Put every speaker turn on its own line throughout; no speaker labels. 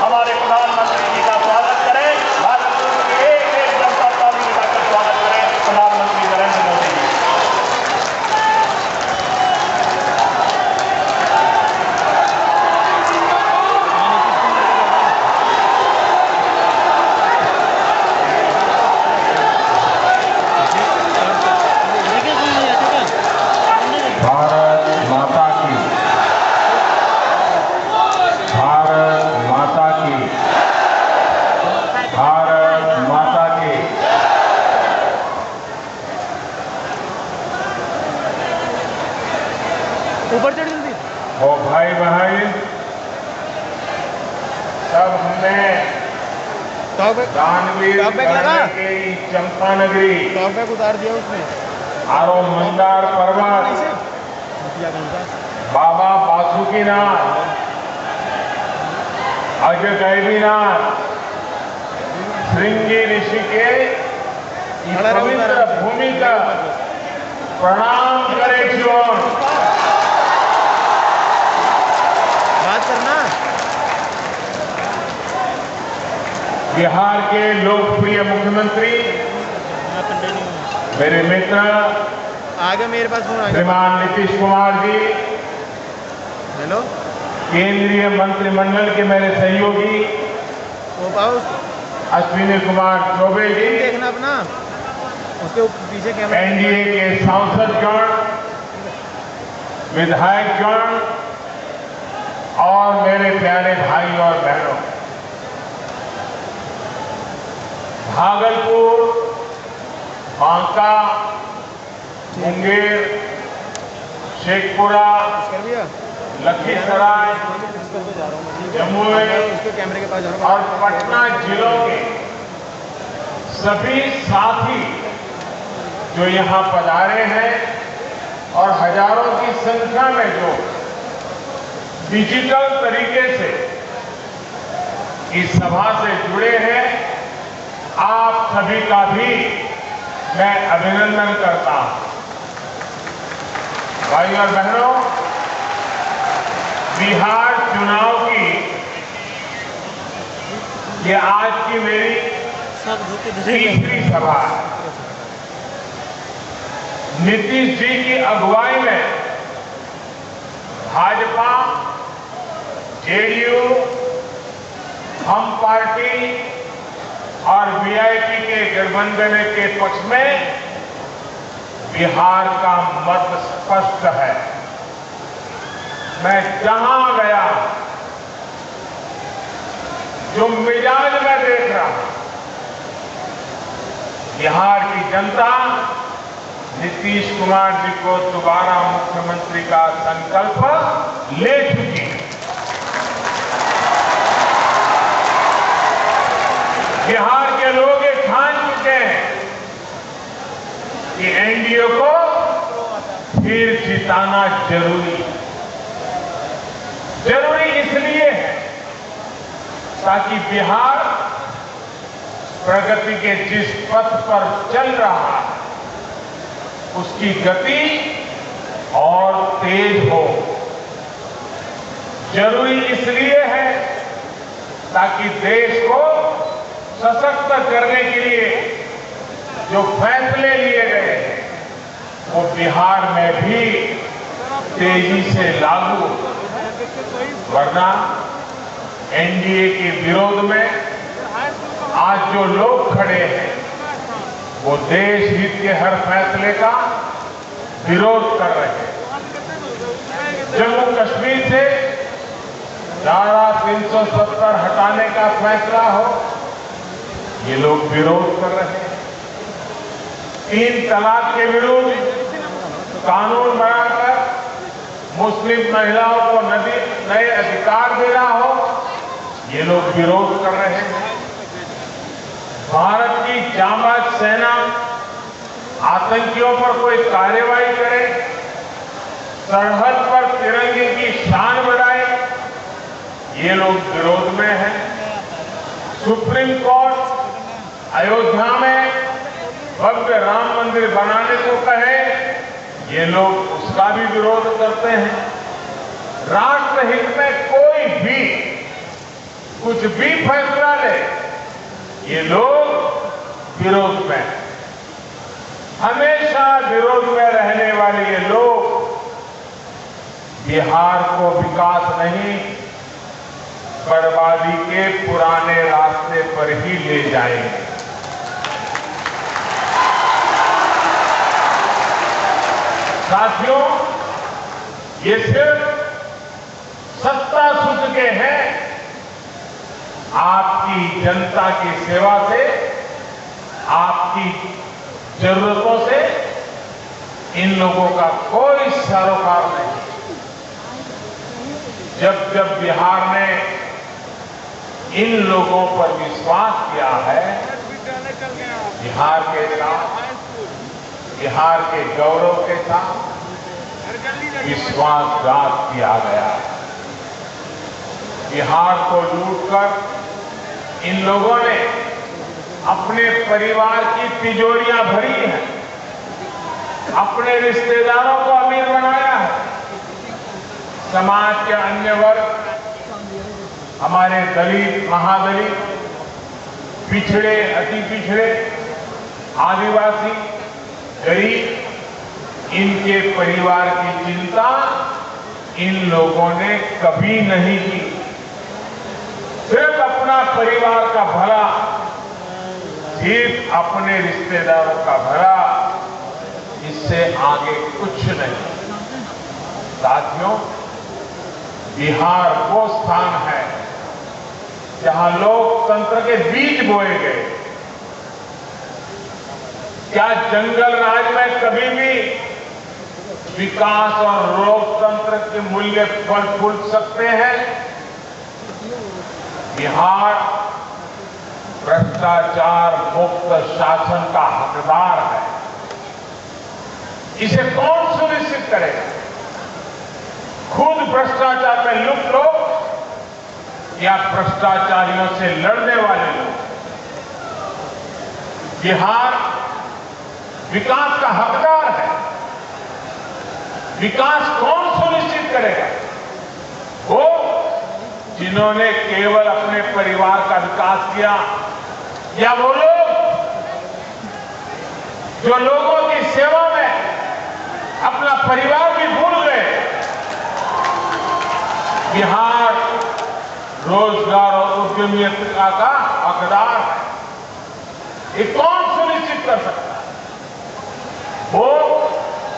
हमारे प्रधानमंत्री जी का स्वागत करें। भारत की एक एक जनता ताली लगाकर स्वागत करें प्रधानमंत्री नरेंद्र मोदी जी।
ऊपर चढ़ जल्दी।
ओ भाई बहन सब हमने दानवीर के चंपा नगरी
बैग उतार दिया उसने
आरो मंदार पर्वत बाबा बासुकीनाथ अजगैबीनाथ श्रृंगी ऋषि के पवित्र भूमि का प्रणाम करे जीवन
बात करना।
बिहार के लोकप्रिय मुख्यमंत्री मेरे मित्र
आगे मेरे पास फोन आ गया।
श्रीमान नीतीश कुमार जी,
हेलो,
केंद्रीय मंत्रिमंडल के मेरे सहयोगी
वो पाओ
अश्विनी कुमार चौबे जी,
देखना अपना उसके पीछे कैमरा,
एनडीए के सांसदगण, विधायकगण और मेरे प्यारे भाई और बहनों, भागलपुर, बांका, मुंगेर, शेखपुरा, लखीसराय, जमुई
उसके कैमरे के पास जा रहा हूं।
और पटना जिलों के सभी साथी जो यहाँ पधारे हैं और हजारों की संख्या में जो डिजिटल तरीके से इस सभा से जुड़े हैं, आप सभी का भी मैं अभिनंदन करता हूं। भाई और बहनों, बिहार चुनाव की ये आज की मेरी तीसरी सभा है। नीतीश जी की अगुवाई में भाजपा, जेडीयू, हम पार्टी और वीआईपी के गठबंधन के पक्ष में बिहार का मत स्पष्ट है। मैं जहां गया जो मिजाज में देख रहा हूं, बिहार की जनता नीतीश कुमार जी को दोबारा मुख्यमंत्री का संकल्प ले चुकी है। बिहार के लोग ये ठान चुके हैं कि एनडीए को फिर जिताना जरूरी है। जरूरी इसलिए है ताकि बिहार प्रगति के जिस पथ पर चल रहा है उसकी गति और तेज हो। जरूरी इसलिए है ताकि देश को सशक्त करने के लिए जो फैसले लिए गए हैं वो बिहार में भी तेजी से लागू, वरना एनडीए के विरोध में आज जो लोग खड़े हैं वो देश हित के हर फैसले का विरोध कर रहे हैं। जम्मू कश्मीर से धारा 370 हटाने का फैसला हो, ये लोग विरोध कर रहे हैं। 3 तलाक के विरुद्ध कानून बनाकर मुस्लिम महिलाओं को नए अधिकार देना हो, ये लोग विरोध कर रहे हैं। भारत की जांबाज सेना आतंकियों पर कोई कार्रवाई करे, सरहद पर तिरंगे की शान बढ़ाए, ये लोग विरोध में हैं। सुप्रीम कोर्ट अयोध्या में भव्य राम मंदिर बनाने को कहे, ये लोग उसका भी विरोध करते हैं। राष्ट्रहित में कोई भी कुछ भी फैसला ले, ये लोग विरोध में हैं। हमेशा विरोध में रहने वाले ये लोग बिहार को विकास नहीं, बर्बादी के पुराने रास्ते पर ही ले जाएंगे। साथियों, ये सिर्फ सत्ता सुध के हैं। आपकी जनता की सेवा से, आपकी जरूरतों से इन लोगों का कोई सरोकार नहीं। जब जब बिहार ने इन लोगों पर विश्वास किया है, बिहार के साथ, बिहार के गौरव के साथ विश्वासघात किया गया। बिहार को लूटकर इन लोगों ने अपने परिवार की तिजोरियां भरी हैं, अपने रिश्तेदारों को अमीर बनाया है। समाज के अन्य वर्ग, हमारे दलित, महादलित, पिछड़े, अति पिछड़े, आदिवासी, गरीब, इनके परिवार की चिंता इन लोगों ने कभी नहीं की। सिर्फ अपना परिवार का भला, सिर्फ अपने रिश्तेदारों का भला, इससे आगे कुछ नहीं। साथियों, बिहार वो स्थान है जहां लोकतंत्र के बीज बोए गए। क्या जंगल राज में कभी भी विकास और लोकतंत्र के मूल्य फल फूल सकते हैं? बिहार भ्रष्टाचार मुक्त शासन का हकदार है। इसे कौन सुनिश्चित करेगा? खुद भ्रष्टाचार में लुप्त लोग या भ्रष्टाचारियों से लड़ने वाले लोग? बिहार विकास का हकदार है। विकास कौन सुनिश्चित करेगा? वो जिन्होंने केवल अपने परिवार का विकास किया, या वो लोग जो लोगों की सेवा में अपना परिवार भी भूल गए? बिहार रोजगार और उद्यमिता का हकदार है। ये कौन सुनिश्चित कर सकता है? वो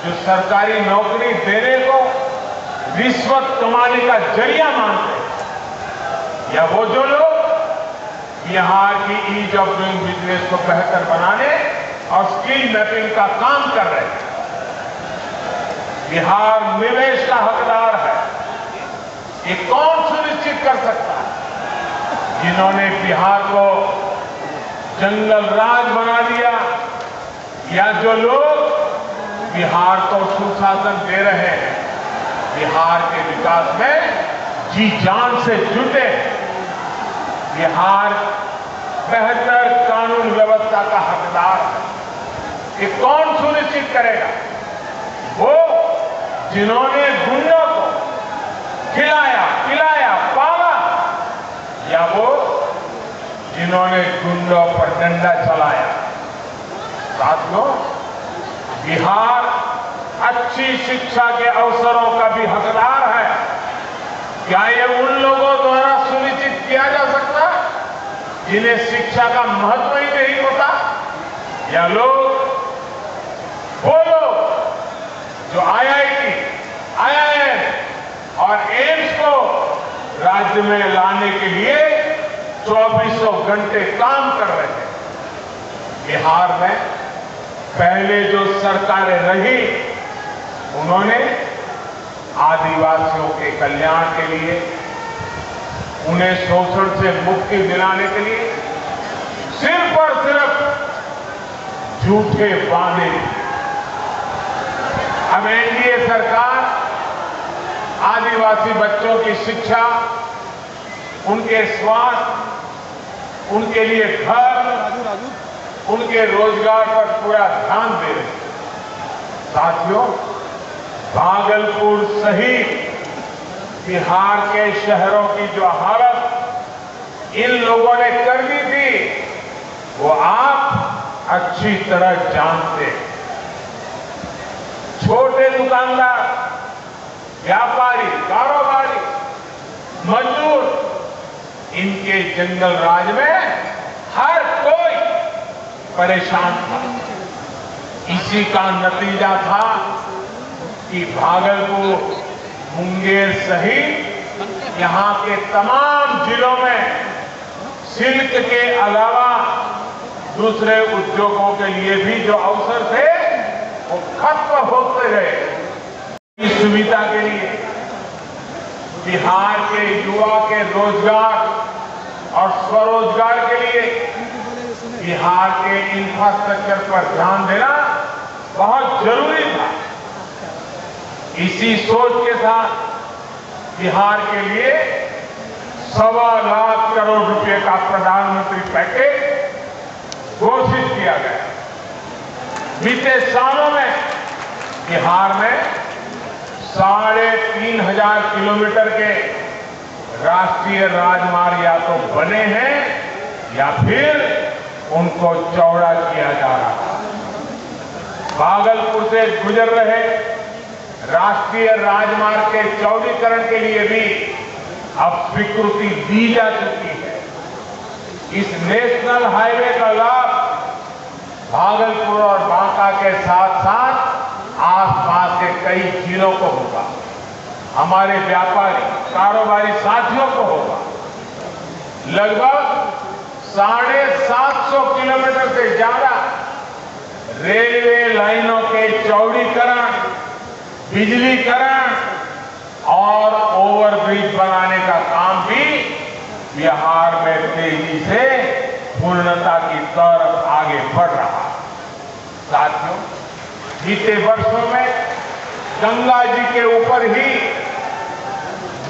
जो सरकारी नौकरी देने को रिश्वत कमाने का जरिया मानते हैं, या वो जो लोग बिहार की ईज ऑफ डूइंग बिजनेस को बेहतर बनाने और स्किल मैपिंग का काम कर रहे हैं। बिहार निवेश का हकदार है। ये कौन सुनिश्चित कर सकता है? जिन्होंने बिहार को जंगल राज बना दिया, या जो लोग बिहार को सुशासन दे रहे हैं, बिहार के विकास में जी जान से जुटे, बिहार बेहतर कानून व्यवस्था का हकदार है। ये कौन सुनिश्चित करेगा? वो जिन्होंने गुंडों को खिलाया, पिलाया, पाला, या वो जिन्होंने गुंडों पर डंडा चलाया? साथियों, बिहार अच्छी शिक्षा के अवसरों का भी हकदार है। क्या ये उन लोगों द्वारा सुनिश्चित किया जा सकता जिन्हें शिक्षा का महत्व ही नहीं पता? या लोग, वो लोग जो IIT, IIM और एम्स को राज्य में लाने के लिए 2400 घंटे काम कर रहे हैं? बिहार में पहले जो सरकारें रही, उन्होंने आदिवासियों के कल्याण के लिए, उन्हें शोषण से मुक्ति दिलाने के लिए सिर्फ और सिर्फ झूठे वादे। अब एनडीए सरकार आदिवासी बच्चों की शिक्षा, उनके स्वास्थ्य, उनके लिए घर, उनके रोजगार पर पूरा ध्यान दे रहे हैं। साथियों, भागलपुर सहित बिहार के शहरों की जो हालत इन लोगों ने कर दी थी वो आप अच्छी तरह जानते हैं। छोटे दुकानदार, व्यापारी, कारोबारी, मजदूर, इनके जंगल राज में हर कोई परेशान था। इसी का नतीजा था कि भागलपुर, मुंगेर सहित यहां के तमाम जिलों में सिल्क के अलावा दूसरे उद्योगों के लिए भी जो अवसर थे वो खत्म होते गए। इस सुविधा के लिए बिहार के युवा के रोजगार और स्वरोजगार के लिए बिहार के इंफ्रास्ट्रक्चर पर ध्यान देना बहुत जरूरी था। इसी सोच के साथ बिहार के लिए 1.25 लाख करोड़ रुपए का प्रधानमंत्री पैकेज घोषित किया गया। बीते सालों में बिहार में 3,500 किलोमीटर के राष्ट्रीय राजमार्ग या तो बने हैं या फिर उनको चौड़ा किया जा रहा है। भागलपुर से गुजर रहे राष्ट्रीय राजमार्ग के चौड़ीकरण के लिए भी अब स्वीकृति दी जा चुकी है। इस नेशनल हाईवे का लाभ भागलपुर और बांका के साथ साथ आसपास के कई जिलों को होगा। हमारे व्यापारी, कारोबारी साथियों को होगा। लगभग 750 किलोमीटर से ज्यादा रेलवे लाइनों के चौड़ीकरण, बिजलीकरण और ओवरब्रिज बनाने का काम भी बिहार में तेजी से पूर्णता की तरफ आगे बढ़ रहा है। साथियों, बीते वर्षों में गंगा जी के ऊपर ही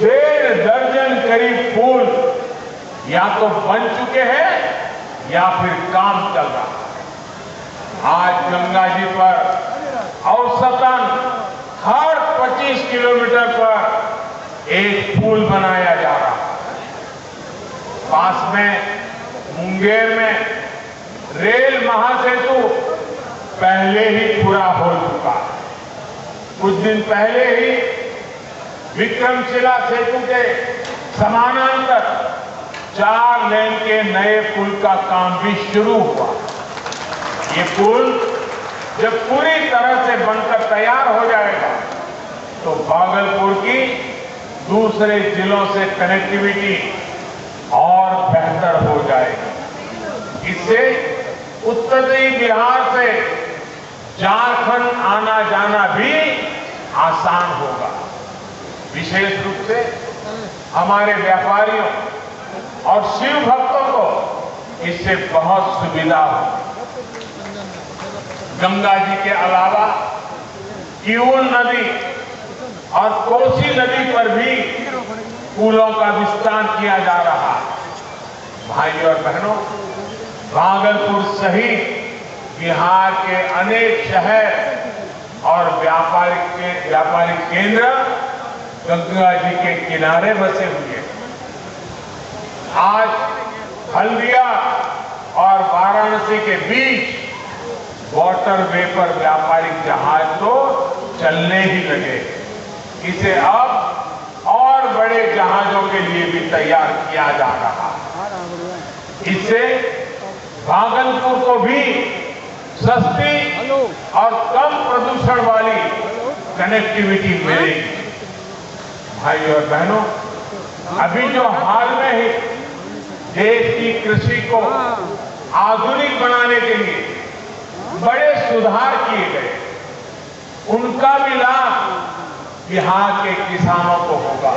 1.5 दर्जन करीब पुल या तो बन चुके हैं या फिर काम चल रहा है। आज गंगा जी पर औसतन हर 25 किलोमीटर पर एक पुल बनाया जा रहा है। पास में मुंगेर में रेल महासेतु पहले ही पूरा हो चुका है। कुछ दिन पहले ही विक्रमशिला सेतु के समानांतर 4 लेन के नए पुल का काम भी शुरू हुआ। ये पुल जब पूरी तरह से बनकर तैयार हो जाएगा तो भागलपुर की दूसरे जिलों से कनेक्टिविटी और बेहतर हो जाएगी। इससे उत्तरी बिहार से झारखंड आना जाना भी आसान होगा। विशेष रूप से हमारे व्यापारियों और शिव भक्तों को इससे बहुत सुविधा होगी। गंगा जी के अलावा किऊल नदी और कोसी नदी पर भी पुलों का विस्तार किया जा रहा है। भाइयों और बहनों, भागलपुर सहित बिहार के अनेक शहर और व्यापारिक केंद्र गंगा जी के किनारे बसे हुए हैं। आज हल्दिया और वाराणसी के बीच वाटरवे पर व्यापारिक जहाज तो चलने ही लगे। इसे अब और बड़े जहाजों के लिए भी तैयार किया जा रहा है। इससे भागलपुर को भी सस्ती और कम प्रदूषण वाली कनेक्टिविटी मिलेगी। भाइयों और बहनों, अभी जो हाल में ही देश की कृषि को आधुनिक बनाने के लिए बड़े सुधार किए गए, उनका भी लाभ बिहार के किसानों को होगा।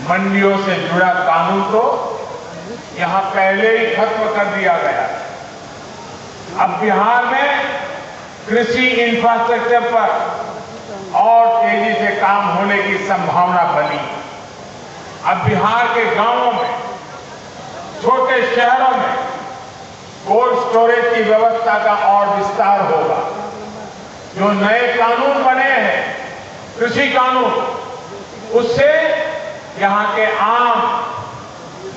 मंडियों से जुड़ा कानून तो यहां पहले ही खत्म कर दिया गया। अब बिहार में कृषि इंफ्रास्ट्रक्चर पर और तेजी से काम होने की संभावना बनी। अब बिहार के गांवों में, छोटे शहरों में कोल्ड स्टोरेज की व्यवस्था का और विस्तार होगा। जो नए कानून बने हैं, कृषि कानून, उससे यहां के आम,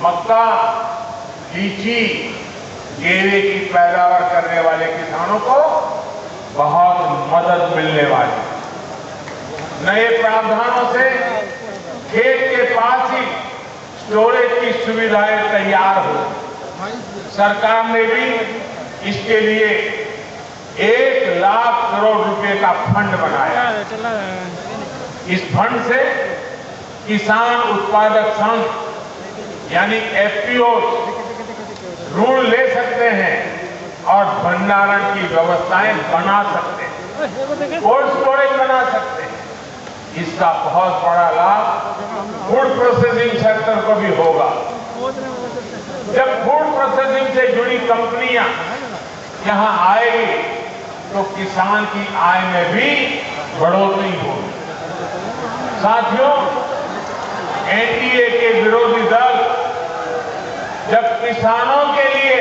मक्का, लीची, केले की पैदावार करने वाले किसानों को बहुत मदद मिलने वाली। नए प्रावधानों से खेत के पास ही स्टोरेज की सुविधाएं तैयार हो। सरकार ने भी इसके लिए 1 लाख करोड़ रुपए का फंड बनाया। इस फंड से किसान उत्पादक संघ यानी एफपीओ ऋण ले सकते हैं और भंडारण की व्यवस्थाएं बना सकते हैं, कोल्ड स्टोरेज बना सकते हैं। इसका बहुत बड़ा लाभ फूड प्रोसेसिंग सेक्टर को भी होगा। जब फूड प्रोसेसिंग से जुड़ी कंपनियां यहां आएगी तो किसान की आय में भी बढ़ोतरी होगी। साथियों, एनडीए के विरोधी दल जब किसानों के लिए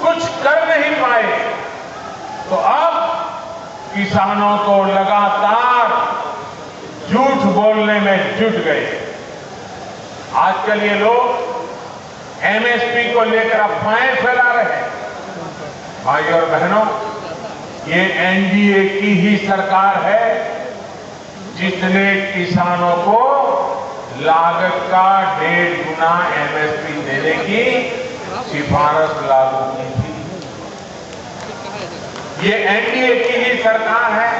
कुछ कर नहीं पाए तो अब किसानों को लगातार झूठ बोलने में जुट गए। आजकल ये लोग एमएसपी को लेकर अफवाहें फैला रहे हैं। भाई और बहनों, ये एनडीए की ही सरकार है जिसने किसानों को लागत का 1.5 गुना एमएसपी देने की सिफारिश लागू की थी। ये एनडीए की ही सरकार है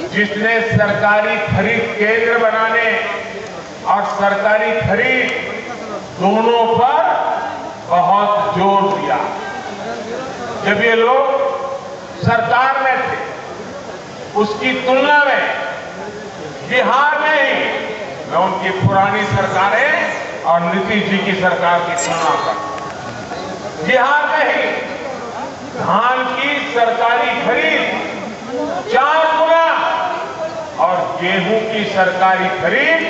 जिसने सरकारी खरीद केंद्र बनाने और सरकारी खरीद दोनों पर बहुत जोर दिया। जब ये लोग सरकार में थे, उसकी तुलना में बिहार में ही मैं उनकी पुरानी सरकारें और नीतीश जी की सरकार की तुलना कर, बिहार में ही धान की सरकारी खरीद 4 गुना और गेहूं की सरकारी खरीद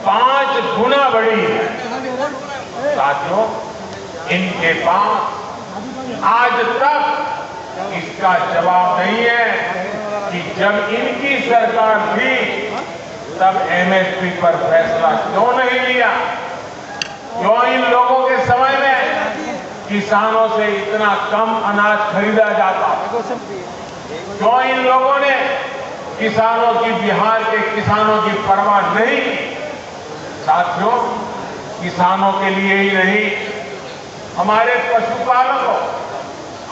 5 गुना बढ़ी है। साथियों, इनके पास आज तक इसका जवाब नहीं है कि जब इनकी सरकार थी तब एमएसपी पर फैसला क्यों नहीं लिया, क्यों इन लोगों के समय में किसानों से इतना कम अनाज खरीदा जाता, क्यों इन लोगों ने किसानों की, बिहार के किसानों की परवाह नहीं की। साथियों, किसानों के लिए ही नहीं, हमारे पशुपालकों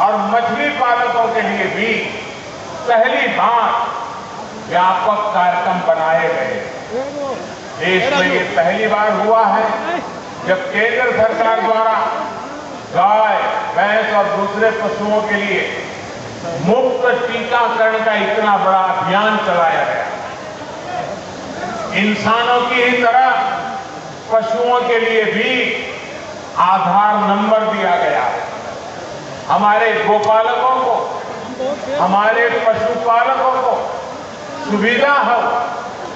और मछली पालकों के लिए भी पहली बार व्यापक कार्यक्रम बनाए गए। देश में ये पहली बार हुआ है जब केंद्र सरकार द्वारा गाय, भैंस और दूसरे पशुओं के लिए मुफ्त टीकाकरण का इतना बड़ा अभियान चलाया गया। इंसानों की ही तरह पशुओं के लिए भी आधार नंबर दिया गया है। हमारे गोपालकों को, हमारे पशुपालकों को सुविधा हो,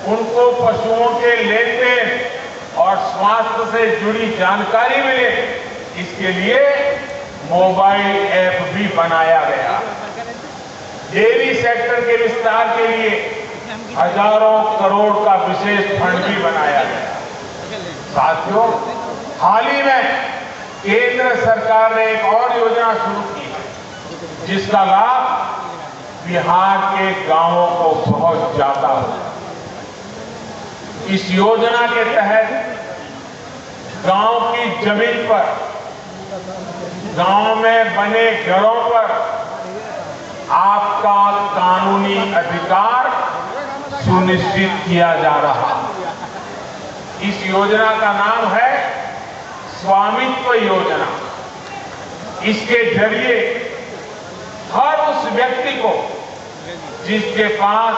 उनको पशुओं के लेन-देन और स्वास्थ्य से जुड़ी जानकारी मिले, इसके लिए मोबाइल ऐप भी बनाया गया। डेयरी सेक्टर के विस्तार के लिए हजारों करोड़ का विशेष फंड भी बनाया गया। साथियों, हाल ही में केंद्र सरकार ने एक और योजना शुरू की है जिसका लाभ बिहार के गांवों को बहुत ज्यादा होगा। इस योजना के तहत गांव की जमीन पर, गांव में बने घरों पर आपका कानूनी अधिकार सुनिश्चित किया जा रहा है। इस योजना का नाम है स्वामित्व योजना। इसके जरिए हर उस व्यक्ति को जिसके पास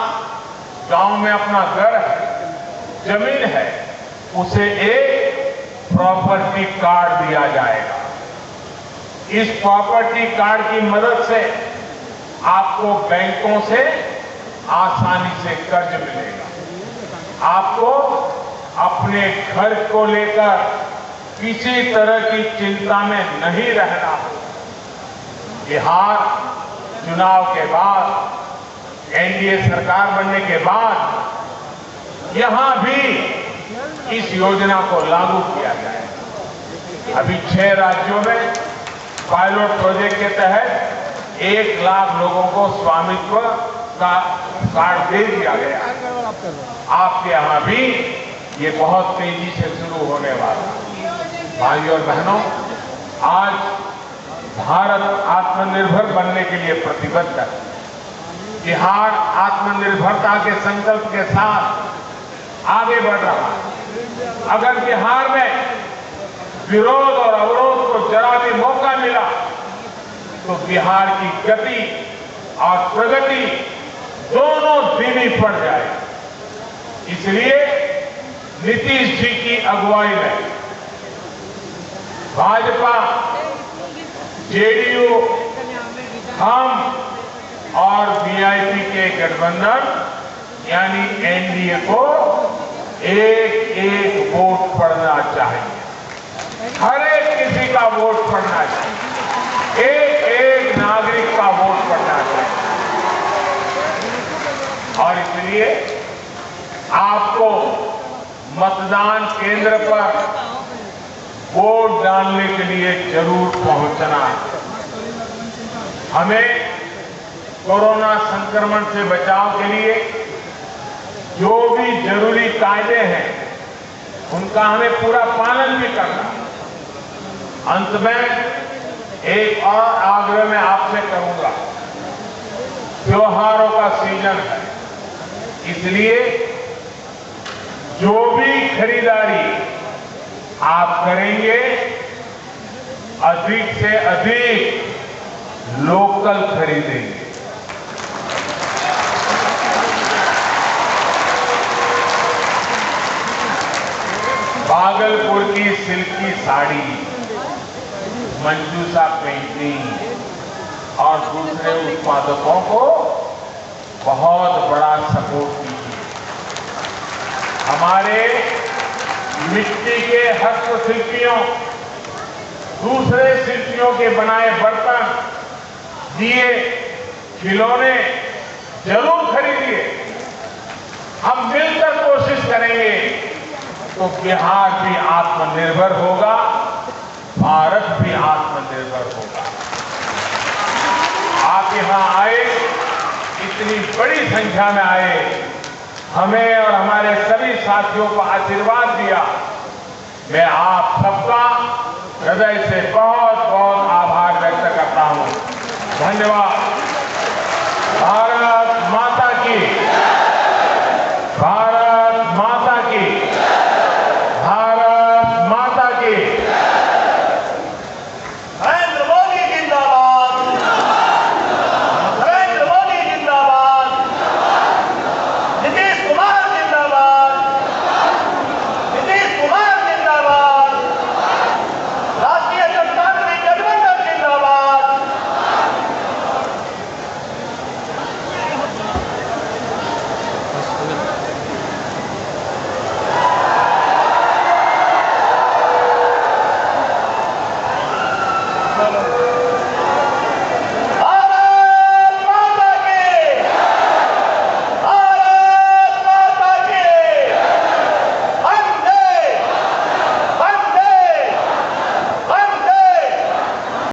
गांव में अपना घर है, जमीन है, उसे एक प्रॉपर्टी कार्ड दिया जाएगा। इस प्रॉपर्टी कार्ड की मदद से आपको बैंकों से आसानी से कर्ज मिलेगा। आपको अपने घर को लेकर किसी तरह की चिंता में नहीं रहना हो। बिहार चुनाव के बाद, एनडीए सरकार बनने के बाद यहां भी इस योजना को लागू किया जाएगा। अभी 6 राज्यों में पायलट प्रोजेक्ट के तहत 1 लाख लोगों को स्वामित्व का कार्ड दे दिया गया। आपके यहां भी ये बहुत तेजी से शुरू होने वाला। भाइयों और बहनों, आज भारत आत्मनिर्भर बनने के लिए प्रतिबद्ध है। बिहार आत्मनिर्भरता के संकल्प के साथ आगे बढ़ रहा है। अगर बिहार में विरोध और अवरोध को जरा भी मौका मिला तो बिहार की गति और प्रगति दोनों धीमी पड़ जाए। इसलिए नीतीश जी की अगुवाई में भाजपा, जेडीयू, हम और वीआईपी के गठबंधन यानी एनडीए को एक वोट पड़ना चाहिए। हर एक किसी का वोट पड़ना चाहिए। एक नागरिक का वोट पड़ना चाहिए। और इसलिए आपको मतदान केंद्र पर वोट डालने के लिए जरूर पहुंचना है। हमें कोरोना संक्रमण से बचाव के लिए जो भी जरूरी कायदे हैं उनका हमें पूरा पालन भी करना है। अंत में एक और आग्रह मैं आपसे करूंगा। त्योहारों का सीजन है, इसलिए जो भी खरीदारी आप करेंगे अधिक से अधिक लोकल खरीदेंगे। भागलपुर की सिल्की साड़ी, मंजूषा पेंटिंग और दूसरे उत्पादकों को बहुत बड़ा सपोर्ट कीजिए। हमारे मिट्टी के हस्तशिल्पियों, दूसरे शिल्पियों के बनाए बर्तन, दिए, खिलौने जरूर खरीदिए। हम मिलकर कोशिश करेंगे तो बिहार भी आत्मनिर्भर होगा, भारत भी आत्मनिर्भर होगा। आप यहां आए, इतनी बड़ी संख्या में आए, हमें और हमारे सभी साथियों को आशीर्वाद दिया। मैं आप सबका हृदय से बहुत बहुत आभार व्यक्त करता हूं। धन्यवाद।